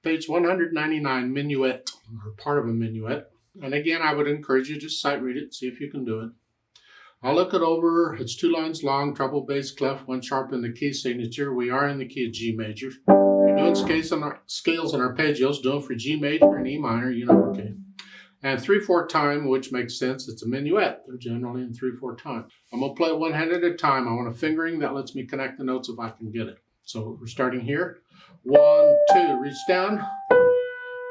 Page 199, Minuet, or part of a minuet. And again, I would encourage you to just sight read it, see if you can do it. I'll look it over. It's 2 lines long, treble, bass, clef, 1 sharp in the key signature. We are in the key of G major. If you're doing scales on arpeggios, do it for G major and E minor, you know, okay. And 3/4 time, which makes sense. It's a minuet. They're generally in 3/4 time. I'm going to play it one hand at a time. I want a fingering that lets me connect the notes if I can get it. So we're starting here. 1, 2, reach down.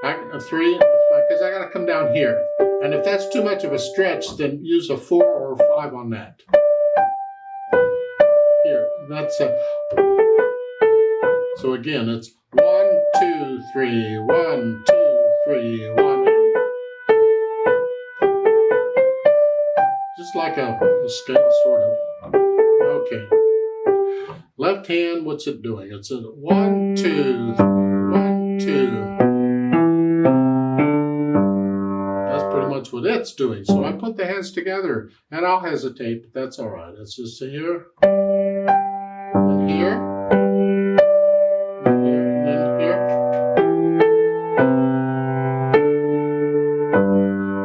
Back, 3, because I got to come down here. And if that's too much of a stretch, then use a 4 or 5 on that. Here, that's a. So again, it's 1, 2, 3, 1, 2, 3, 1. Just like a scale, sort of. Okay. Left hand, what's it doing? It's a 1, 2, 1, 2. That's pretty much what it's doing. So I put the hands together, and I'll hesitate, but that's all right. It's just here, and here, and here, and then here.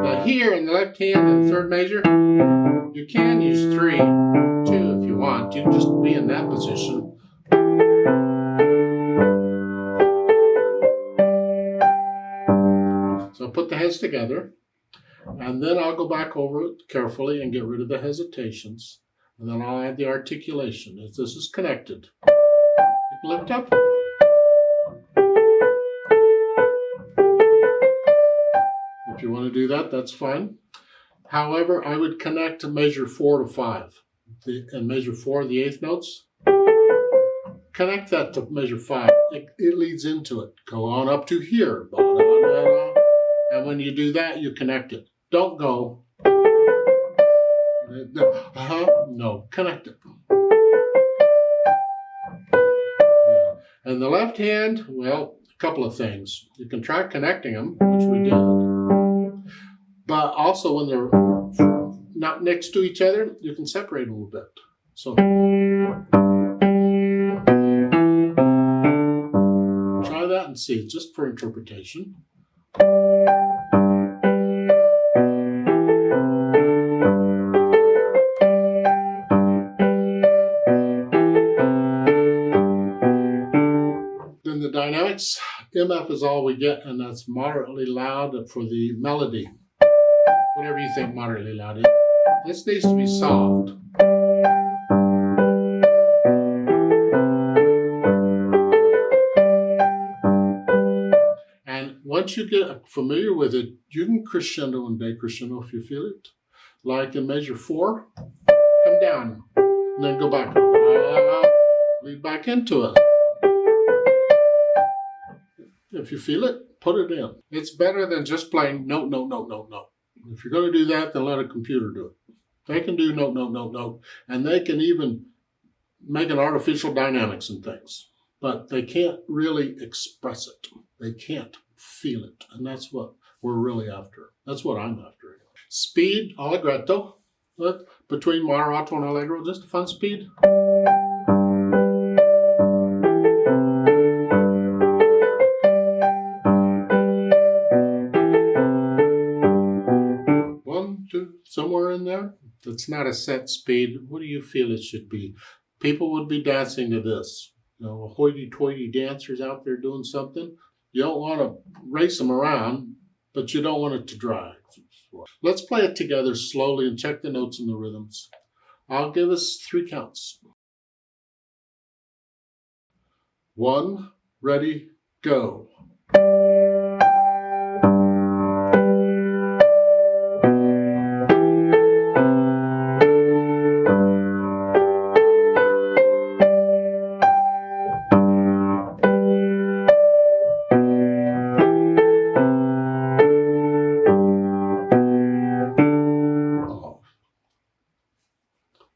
Now here in the left hand in the 3rd measure, you can use 3, 2 if you want. You can just be in that position. So put the hands together, and then I'll go back over it carefully and get rid of the hesitations. And then I'll add the articulation. As this is connected, you can lift up. If you want to do that, that's fine. However, I would connect to measure 4 to 5. And measure 4, the 8th notes. Connect that to measure 5. It leads into it. Go on up to here. And when you do that, you connect it. Don't go. No, connect it. Yeah. And the left hand, well, a couple of things. You can try connecting them, which we did. But also when they're not next to each other, you can separate a little bit. So try that and see, just for interpretation. Then the dynamics, MF is all we get, and that's moderately loud for the melody. Whatever you think moderately loud is. This needs to be soft. And once you get familiar with it, you can crescendo and decrescendo if you feel it. Like in measure 4, come down, and then go back. Lead back into it. If you feel it, put it in. It's better than just playing note, note, note, note, note. If you're going to do that, then let a computer do it. They can do note, note, note, note, and they can even make an artificial dynamics and things, but they can't really express it. They can't feel it, and that's what we're really after. That's what I'm after. Speed, allegretto, between moderato and allegro, just a fun speed. Somewhere in there. It's not a set speed. What do you feel it should be? People would be dancing to this. You know, hoity-toity dancers out there doing something. You don't want to race them around, but you don't want it to drag. Let's play it together slowly and check the notes and the rhythms. I'll give us 3 counts. 1, ready, go.